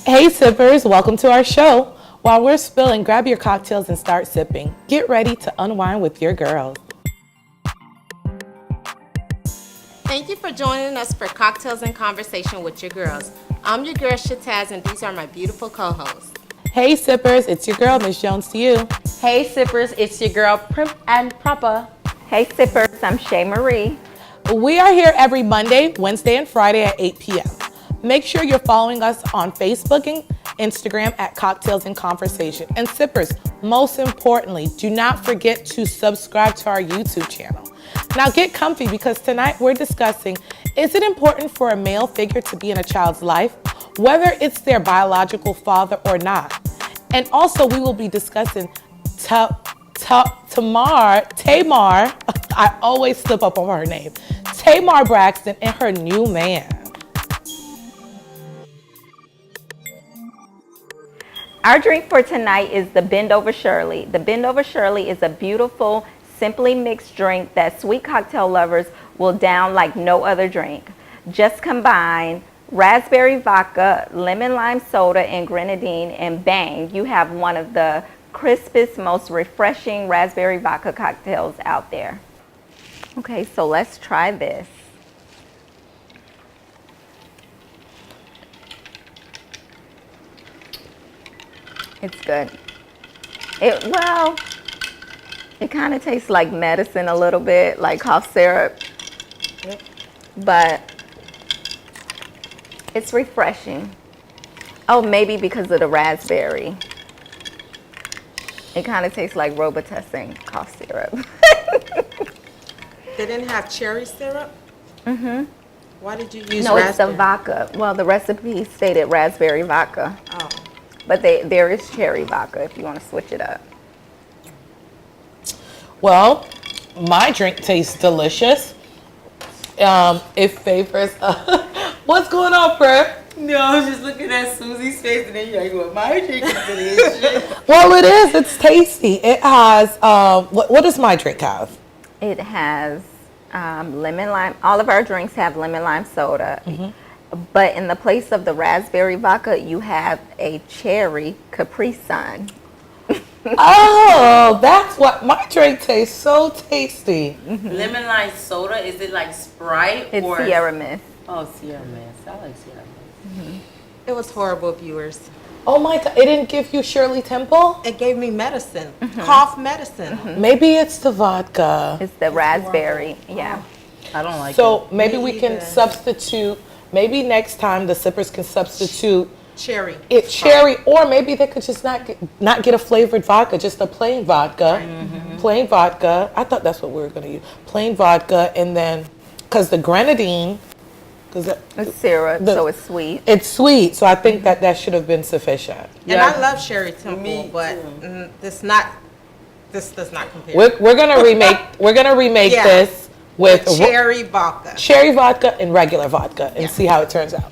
Hey sippers, welcome to our show. While we're spilling, grab your cocktails and start sipping. Get ready to unwind with your girls. Thank you for joining us for Cocktails and Conversation with your girls. I'm your girl Shataz, and these are my beautiful co-hosts. Hey sippers, it's your girl Miss Jones to you. Hey sippers, it's your girl Primp and Proper. Hey sippers, I'm Shay Marie. We are here every Monday, Wednesday, and Friday at 8 p.m. Make sure you're following us on Facebook and Instagram at Cocktails and Conversation. And sippers, most importantly, do not forget to subscribe to our YouTube channel. Now get comfy because tonight we're discussing, is it important for a male figure to be in a child's life, whether it's their biological father or not? And also we will be discussing Tamar, I always slip up on her name, Tamar Braxton and her new man. Our drink for tonight is the Bend Over Shirley. The Bend Over Shirley is a beautiful, simply mixed drink that sweet cocktail lovers will down like no other drink. Just combine raspberry vodka, lemon lime soda, and grenadine, and bang, you have one of the crispest, most refreshing raspberry vodka cocktails out there. Okay, so let's try this. It's good. It kind of tastes like medicine a little bit, like cough syrup. Yep. But it's refreshing. Oh, maybe because of the raspberry. It kind of tastes like Robitussin cough syrup. They didn't have cherry syrup? Mm-hmm. Why did you use No, raspberry? it's the vodka. Well, the recipe stated raspberry vodka. Oh. But there is cherry vodka if you want to switch it up. Well, my drink tastes delicious. It favors. What's going on, Prep? No, I was just looking at Susie's face and then you're like, well, my drink is delicious. Well, it is. It's tasty. It has. What does my drink have? It has lemon lime. All of our drinks have lemon lime soda. Mm-hmm. But in the place of the raspberry vodka, you have a cherry Capri Sun. Oh, that's what my drink tastes so tasty. Mm-hmm. Lemon lime soda, is it like Sprite? It's or Sierra Mist. Oh, Sierra Mist. I like Sierra Mist. Mm-hmm. It was horrible, viewers. Oh my God, it didn't give you Shirley Temple? It gave me medicine, cough medicine. Mm-hmm. Maybe it's the vodka. It's the raspberry, yeah. I don't like it. So maybe we can either. substitute, maybe next time the sippers can substitute Cherry. cherry, or maybe they could just not get a flavored vodka, just a plain vodka. Mm-hmm. Plain vodka. I thought that's what we were going to use. Plain vodka, and then, because the grenadine, It's syrup, so it's sweet. it's sweet, so I think that should have been sufficient. And I love Sherry Temple, but this does not compare. We're gonna remake Yeah. this with cherry vodka. cherry vodka and regular vodka and see how it turns out.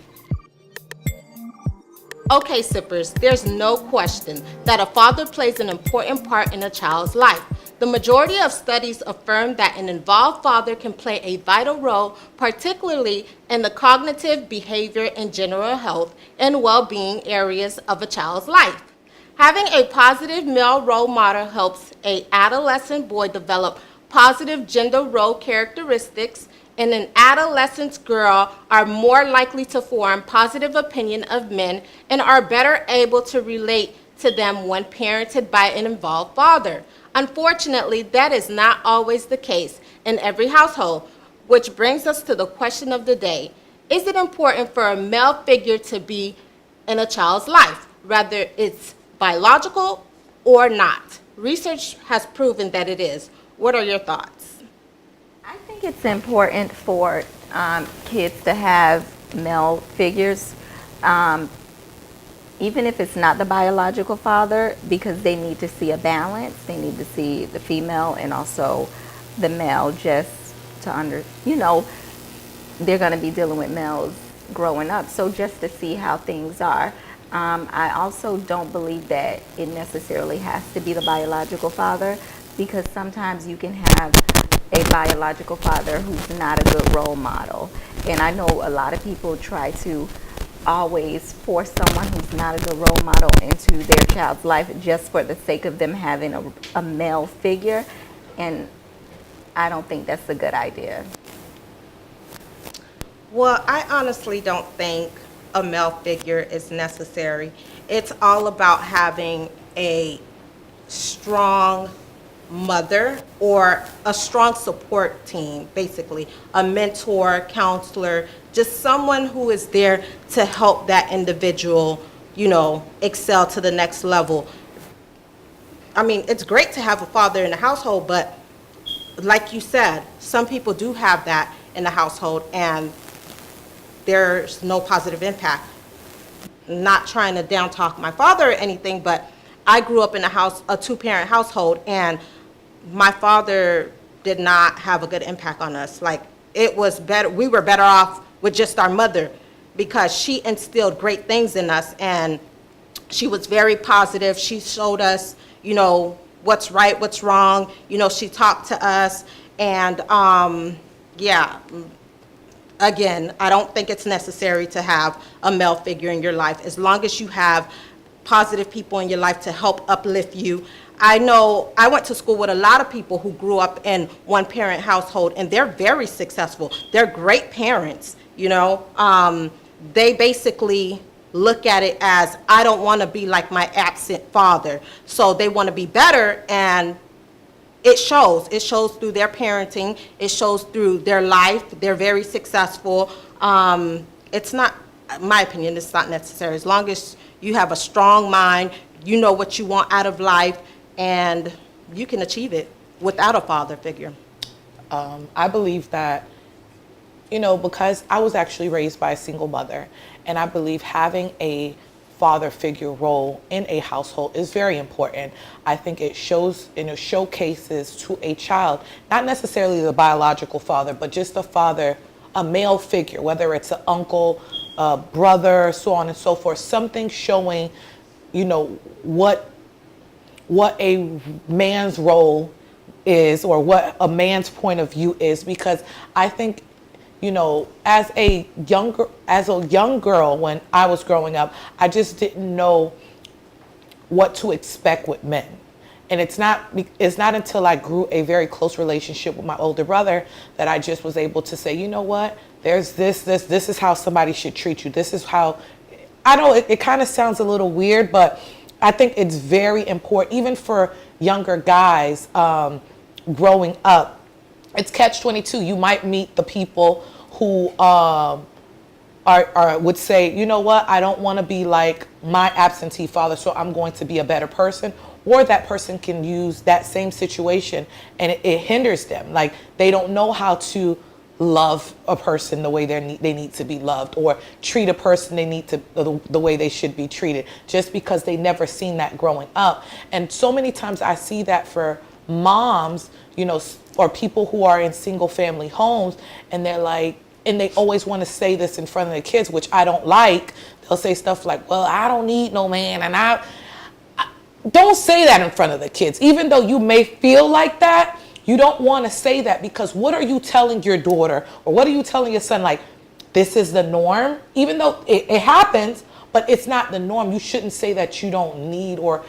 Okay, sippers, there's no question that a father plays an important part in a child's life. The majority of studies affirm that an involved father can play a vital role, particularly in the cognitive, behavior, and general health and well-being areas of a child's life. Having a positive male role model helps an adolescent boy develop positive gender role characteristics, and an adolescent girl are more likely to form positive opinion of men and are better able to relate to them when parented by an involved father. Unfortunately, that is not always the case in every household, which brings us to the question of the day. Is it important for a male figure to be in a child's life, whether it's biological or not? Research has proven that it is. What are your thoughts? I think it's important for kids to have male figures, even if it's not the biological father, because they need to see a balance. They need to see the female and also the male, just to they're going to be dealing with males growing up, so just to see how things are. I also don't believe that it necessarily has to be the biological father, because sometimes you can have a biological father who's not a good role model. And I know a lot of people try to always force someone who's not a good role model into their child's life just for the sake of them having a male figure. And I don't think that's a good idea. Well, I honestly don't think a male figure is necessary. It's all about having a strong mother or a strong support team, basically a mentor, counselor, just someone who is there to help that individual, excel to the next level. I mean, it's great to have a father in the household, but like you said, some people do have that in the household and there's no positive impact. Not trying to down talk my father or anything, but I grew up in a two-parent household, and my father did not have a good impact on us. Like, it was better, we were better off with just our mother because she instilled great things in us, and she was very positive. She showed us, what's right, what's wrong. She talked to us, and again, I don't think it's necessary to have a male figure in your life as long as you have positive people in your life to help uplift you. I know I went to school with a lot of people who grew up in one-parent household, and they're very successful. They're great parents, They basically look at it as, I don't want to be like my absent father. So they want to be better, and it shows. It shows through their parenting. It shows through their life. They're very successful. It's not, in my opinion, it's not necessary. As long as you have a strong mind, you know what you want out of life, and you can achieve it without a father figure. I believe that, because I was actually raised by a single mother, and I believe having a father figure role in a household is very important. I think it shows and it showcases to a child, not necessarily the biological father, but just a father, a male figure, whether it's an uncle, a brother, so on and so forth, something showing, what a man's role is or what a man's point of view is, because I think, as a young girl when I was growing up, I just didn't know what to expect with men. And it's not until I grew a very close relationship with my older brother that I just was able to say, you know what, there's this is how somebody should treat you. This is how, I know it kind of sounds a little weird, but I think it's very important, even for younger guys growing up. It's catch-22. You might meet the people who would say, you know what, I don't want to be like my absentee father, so I'm going to be a better person. Or that person can use that same situation and it hinders them. Like, they don't know how to love a person the way they need to be loved, or treat a person the way they should be treated, just because they never seen that growing up. And so many times I see that for moms, or people who are in single family homes, and they're like, and they always want to say this in front of their kids, which I don't like. They'll say stuff like, well, I don't need no man, and I don't say that in front of the kids. Even though you may feel like that, you don't want to say that, because what are you telling your daughter, or what are you telling your son? Like, this is the norm, even though it happens, but it's not the norm. You shouldn't say that you don't need, or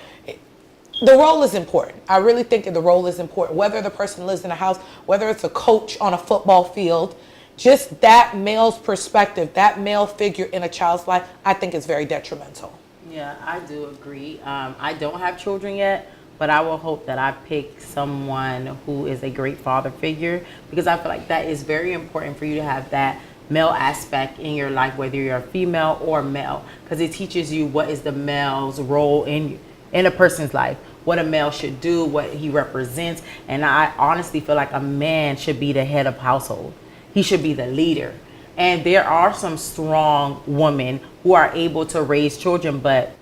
the role is important. I really think the role is important, whether the person lives in a house, whether it's a coach on a football field. Just that male's perspective, that male figure in a child's life, I think is very detrimental. Yeah, I do agree. I don't have children yet, but I will hope that I pick someone who is a great father figure, because I feel like that is very important for you to have that male aspect in your life, whether you're a female or male, because it teaches you what is the male's role in a person's life, what a male should do, what he represents. And I honestly feel like a man should be the head of household. He should be the leader. And there are some strong women who are able to raise children, but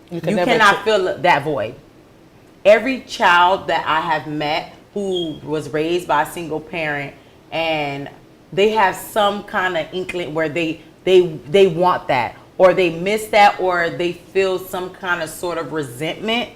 you cannot fill that void. Every child that I have met who was raised by a single parent, and they have some kind of inkling where they want that, or they miss that, or they feel some kind of sort of resentment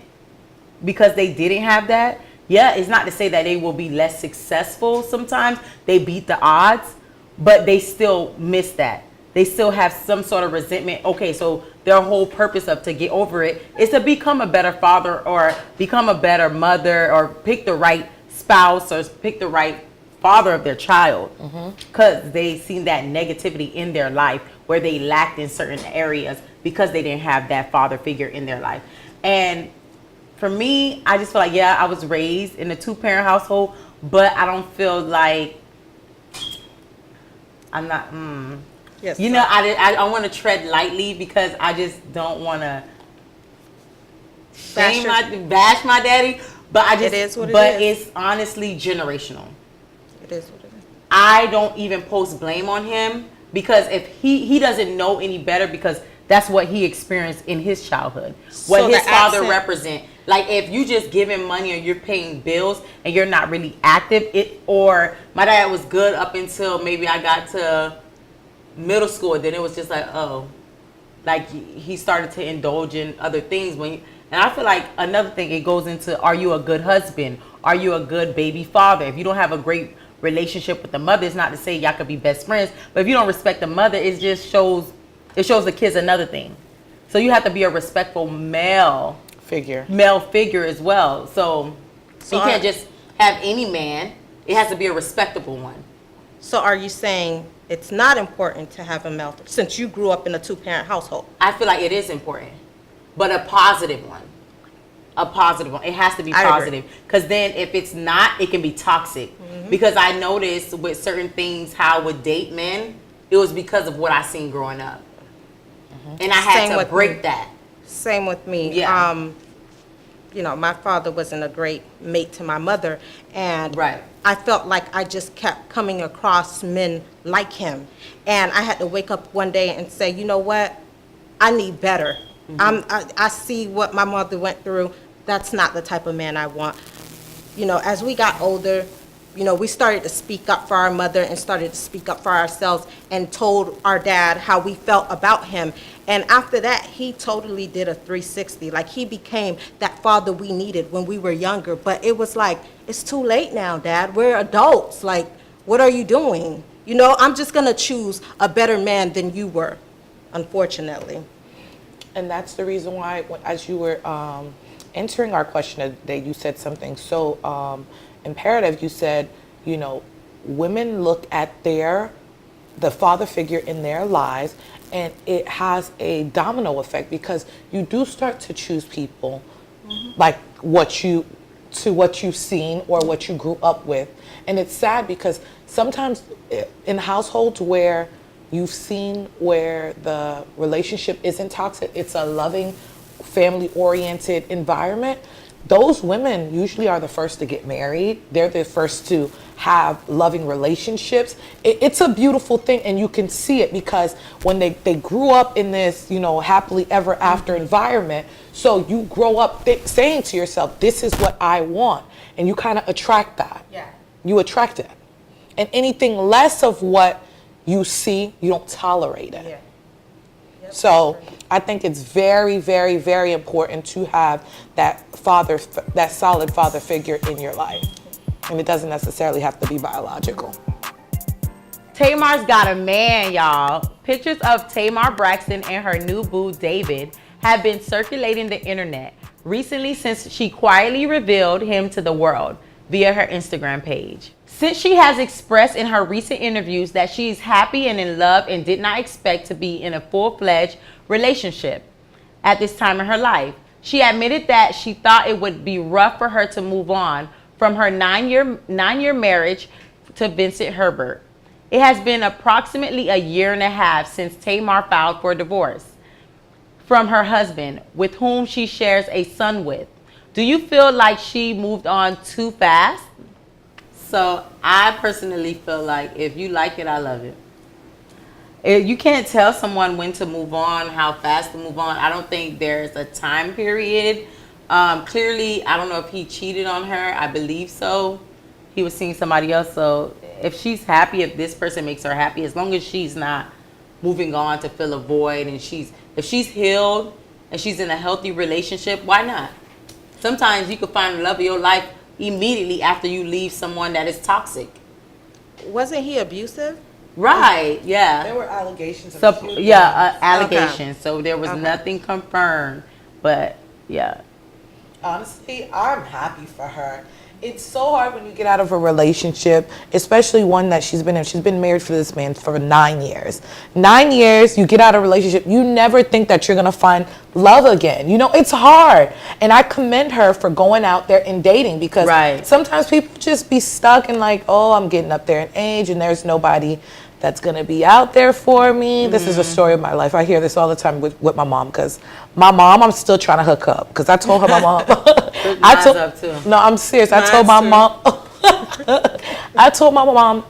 because they didn't have that. Yeah, it's not to say that they will be less successful sometimes. They beat the odds, but they still miss that. they still have some sort of resentment. Okay, so their whole purpose of to get over it is to become a better father or become a better mother or pick the right spouse or pick the right father of their child, because they seen that negativity in their life where they lacked in certain areas because they didn't have that father figure in their life. And for me, I just feel like, yeah, I was raised in a 2-parent household, but I don't feel like I'm not, Yes, you know, I want to tread lightly because I just don't want to bash my daddy, but I just, It is what it but is. it's honestly generational. It is what it is. I don't even post blame on him because if he doesn't know any better, because that's what he experienced in his childhood, what So his the father accent- represent. Like if you just give him money or you're paying bills and you're not really active, or my dad was good up until maybe I got to middle school, then it was just like, oh, like he started to indulge in other things and I feel like another thing, it goes into, are you a good husband? Are you a good baby father? If you don't have a great relationship with the mother, it's not to say y'all could be best friends, but if you don't respect the mother, it just shows the kids another thing. So you have to be a respectful male figure as well. So you can't just have any man. It has to be a respectable one. So are you saying it's not important to have a male, since you grew up in a 2-parent household? I feel like it is important, but a positive one. A positive one. It has to be positive. Because then if it's not, it can be toxic. Because I noticed with certain things how I would date men, it was because of what I seen growing up. And I had to break that. Same with me. Yeah. You know, my father wasn't a great mate to my mother, and Right. I felt like I just kept coming across men like him. And I had to wake up one day and say, you know what? I need better. I see what my mother went through. That's not the type of man I want. You know, as we got older, you know, we started to speak up for our mother and started to speak up for ourselves and told our dad how we felt about him. And after that, he totally did a 360. Like, he became that father we needed when we were younger. But it was like, it's too late now, Dad. We're adults. Like, what are you doing? You know, I'm just going to choose a better man than you were, unfortunately. And that's the reason why, as you were answering our question today, you said something so imperative. You said, you know, women look at the father figure in their lives, and it has a domino effect, because you do start to choose people like what you've seen or what you grew up with. And it's sad because sometimes in households where you've seen where the relationship isn't toxic, it's a loving, family-oriented environment, those women usually are the first to get married. They're the first to have loving relationships. It's a beautiful thing, and you can see it because when they grew up in this, you know, happily ever after environment, so you grow up saying to yourself, this is what I want, and you kind of attract that. Yeah. You attract it. And anything less of what you see, you don't tolerate it. Yeah. Yep. So I think it's very, very, very important to have that solid father figure in your life. And it doesn't necessarily have to be biological. Tamar's got a man, y'all. Pictures of Tamar Braxton and her new boo, David, have been circulating the internet recently since she quietly revealed him to the world via her Instagram page. Since she has expressed in her recent interviews that she is happy and in love and did not expect to be in a full-fledged relationship at this time in her life, she admitted that she thought it would be rough for her to move on from her nine-year marriage to Vincent Herbert. It has been approximately a year and a half since Tamar filed for divorce from her husband, with whom she shares a son with. Do you feel like she moved on too fast? So I personally feel like if you like it, I love it. You can't tell someone when to move on, how fast to move on. I don't think there's a time period. Clearly, I don't know if he cheated on her. I believe so. He was seeing somebody else. So if she's happy, if this person makes her happy, as long as she's not moving on to fill a void, and if she's healed and she's in a healthy relationship, why not? Sometimes you could find the love of your life immediately after you leave someone that is toxic. Wasn't he abusive? Right, yeah. There were allegations of So, shooting. yeah, allegations. So there was Okay. nothing confirmed, but yeah. Honestly, I'm happy for her. It's so hard when you get out of a relationship, especially one that she's been in. She's been married for this man for 9 years. 9 years, you get out of a relationship, you never think that you're going to find love again. You know, it's hard. And I commend her for going out there and dating, because sometimes people just be stuck and like, oh, I'm getting up there in age and there's nobody that's going to be out there for me. This is a story of my life. I hear this all the time with my mom, because my mom, I'm still trying to hook up, because I told her, my mom, Up too. no, I'm serious. I told my mom, I told my mom,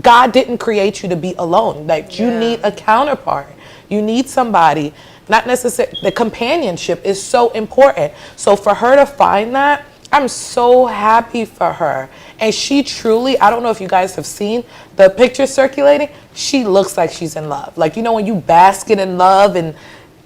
God didn't create you to be alone. Like, you need a counterpart. You need somebody, not necessarily, the companionship is so important. So for her to find that, I'm so happy for her. And she truly, I don't know if you guys have seen the pictures circulating, she looks like she's in love. Like, you know, when you bask in love, and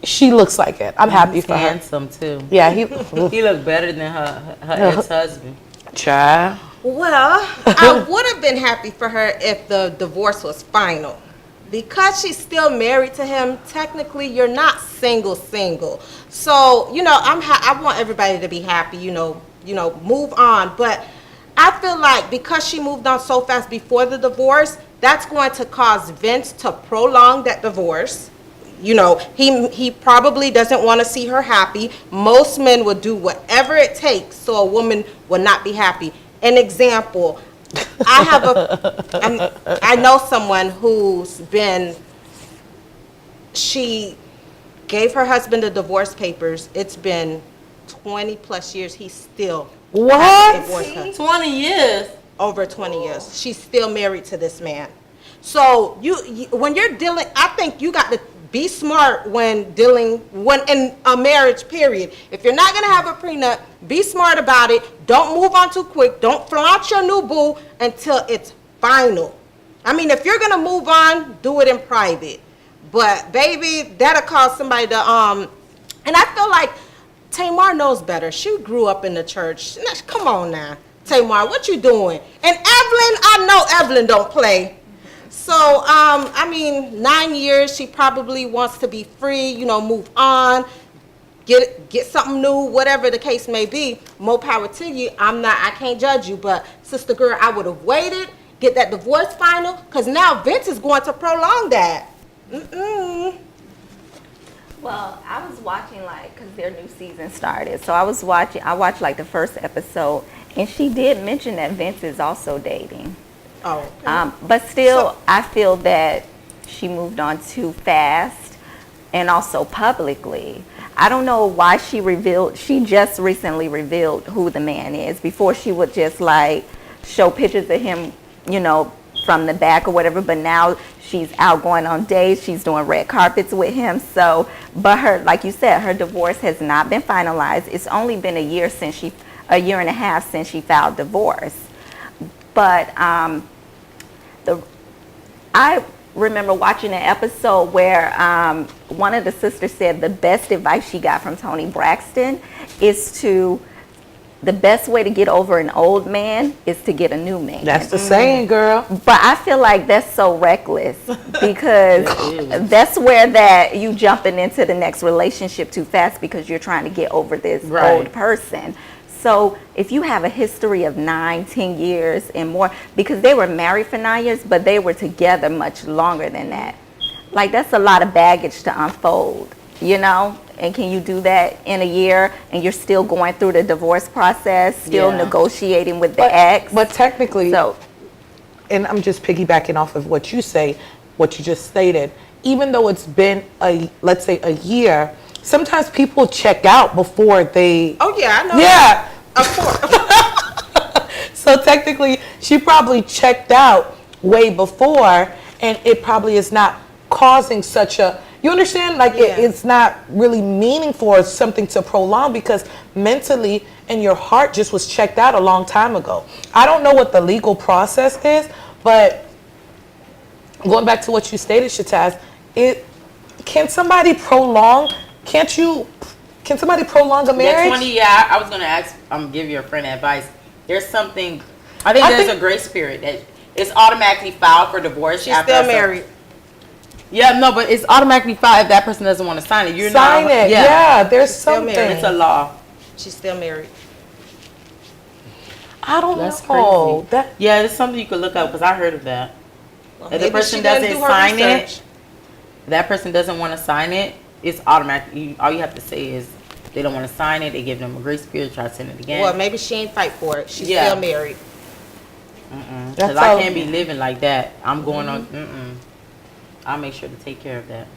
she looks like it. I'm happy for her. Handsome too. Yeah, he He looked better than her ex-husband. Child. Well, I would have been happy for her if the divorce was final. Because she's still married to him, technically you're not single. So, you know, I want everybody to be happy, you know, move on. But I feel like because she moved on so fast before the divorce, that's going to cause Vince to prolong that divorce. You know, he probably doesn't want to see her happy. Most men would do whatever it takes so a woman would not be happy. An example, I know someone she gave her husband the divorce papers. It's been 20 plus years. He's still hasn't divorced her. 20 years. Over 20 years. She's still married to this man. So you when you're dealing, I think you got to be smart when in a marriage period. If you're not going to have a prenup, be smart about it. Don't move on too quick. Don't flaunt your new boo until it's final. I mean, if you're going to move on, do it in private. But baby, that'll cause somebody to and I feel like Tamar knows better. She grew up in the church. Come on now, Tamar, what you doing? And Evelyn, I know Evelyn don't play. So, I mean, 9 years, she probably wants to be free, you know, move on, get something new, whatever the case may be. More power to you. I can't judge you, but sister girl, I would have waited, get that divorce final, because now Vince is going to prolong that. Well, I was watching, like, because their new season started. So I watched like the first episode, and she did mention that Vince is also dating. Oh. But still, I feel that she moved on too fast, and also publicly. I don't know why she just recently revealed who the man is. Before, she would just like show pictures of him, you know, from the back or whatever, but now she's out going on dates, she's doing red carpets with him. So, but her, like you said, her divorce has not been finalized. It's only been a year and a half since she filed divorce. But I remember watching an episode where one of the sisters said the best advice she got from Tony Braxton is the best way to get over an old man is to get a new man. That's the saying, girl. But I feel like that's so reckless, because that's where that you jumping into the next relationship too fast because you're trying to get over this old person. So if you have a history of 9-10 years and more, because they were married for 9 years, but they were together much longer than that. Like, that's a lot of baggage to unfold, you know? And can you do that in a year, and you're still going through the divorce process, still negotiating with the ex? But technically, and I'm just piggybacking off of what you just stated, even though it's been let's say a year, sometimes people check out before they... Oh, yeah, I know. Yeah. Of course. So technically, she probably checked out way before, and it probably is not causing such a... You understand? Like, it's not really meaningful or something to prolong, because mentally and your heart just was checked out a long time ago. I don't know what the legal process is, but going back to what you stated, Shataz, can somebody prolong... Can somebody prolong a marriage? 20, yeah, I was going to give your friend advice. There's something, I think there's a grace period that It's automatically filed for divorce. She's still married. Yeah, no, but it's automatically filed if that person doesn't want to sign it. You're Sign not, it. Yeah, there's something. It's a law. She's still married. I don't That's know. crazy. Yeah, it's something you could look up because I heard of that. Well, If the person doesn't sign it, that person doesn't want to sign it, it's automatic. All you have to say is they don't want to sign it. They give them a grace period, try to send it again. Well, maybe she ain't fight for it. She's still married. Because I can't be living like that. I'm going on. I'll make sure to take care of that.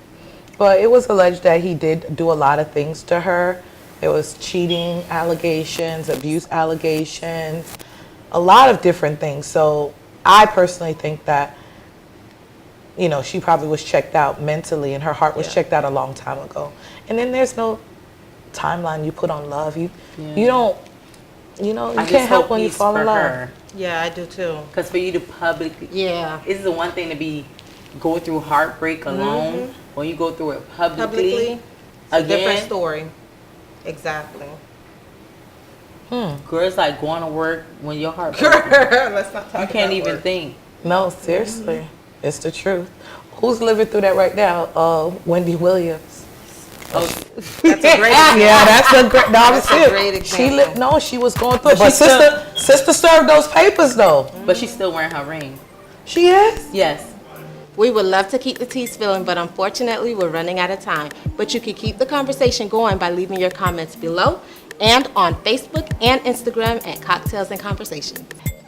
But it was alleged that he did do a lot of things to her. There was cheating allegations, abuse allegations, a lot of different things. So I personally think that, you know, she probably was checked out mentally and her heart was checked out a long time ago. And then there's no timeline you put on love. You don't, you know, you can't help when you fall in love. Yeah, I do too. Because for you to publicly, it's the one thing to be go through heartbreak alone. When you go through it publicly it's a different story. Exactly. Girl, it's like going to work when your heart Let's not talk. You can't even think. No, seriously. It's the truth. Who's living through that right now? Wendy Williams. Oh, that's a great example. Yeah, that's a great. No, That's a great example. She was going through it. But sister served those papers though. But she's still wearing her ring. She is? Yes. We would love to keep the tea spilling, but unfortunately, we're running out of time. But you can keep the conversation going by leaving your comments below and on Facebook and Instagram at Cocktails and Conversations.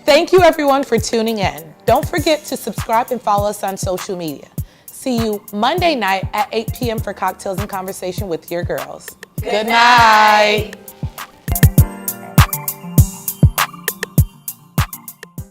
Thank you everyone for tuning in. Don't forget to subscribe and follow us on social media. See you Monday night at 8 p.m. for Cocktails and Conversation with your girls. Good night.